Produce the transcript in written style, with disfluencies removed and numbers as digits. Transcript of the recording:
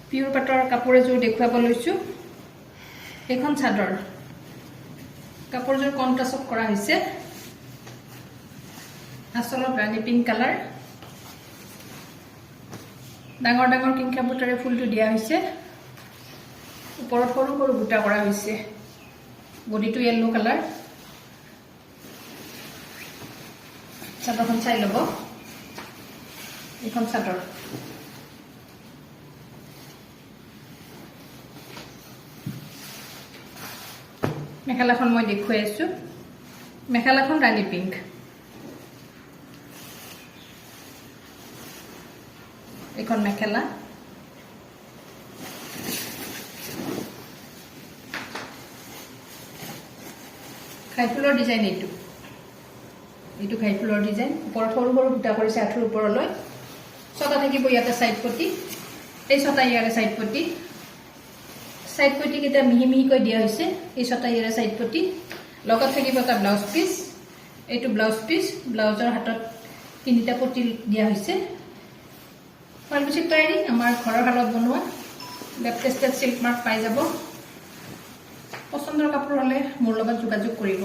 pure পাটৰ কাপোৰ এযোৰ দেখুৱাব লৈছো এখন চাদৰ কাপোৰযোৰ কন্ট্ৰাস্ট কৰা হৈছে আসলত ৰাণী পিংক কালাৰ ডাঙৰ ডাঙৰ কিংকা বুটাৰে ফুলটো দিয়া হৈছে ওপৰত সৰু সৰু বুটা কৰা হৈছে বডিটো ইয়েলো কালাৰ চাদৰখন চাই লব এখন চাদৰ মেখেলাখন মই দেখুৱাই আছো মেখেলাখন ৰাণী পিংক এখন মেখেলা খাইফুলৰ ডিজাইন এইটো খাইফুলৰ ডিজাইন ওপৰত সৰু সৰু বুটা কৰিছে আঁঠুৰ ওপৰলৈ ছটা থাকিব ইয়াতে সাইড পটি এই ছটা ইয়াৰে সাইড পটি কেইটা মিহি মিহিকৈ দিয়া হৈছে এই ছটা ইয়াৰে সাইড পটি লগত থাকিব এটা ব্লাউজ পিস এইটো ব্লাউজ পিস ব্লাউজৰ হাতত তিনিটা পটি দিয়া হৈছে শুৱালকুছিত তৈয়াৰী আমাৰ ঘৰৰ হালত বনোৱা লেটেষ্টেড সিল্ক মাৰ্ক পাই যাব পছন্দৰ কাপোৰ হলে মোৰ লগত যোগাযোগ কৰিব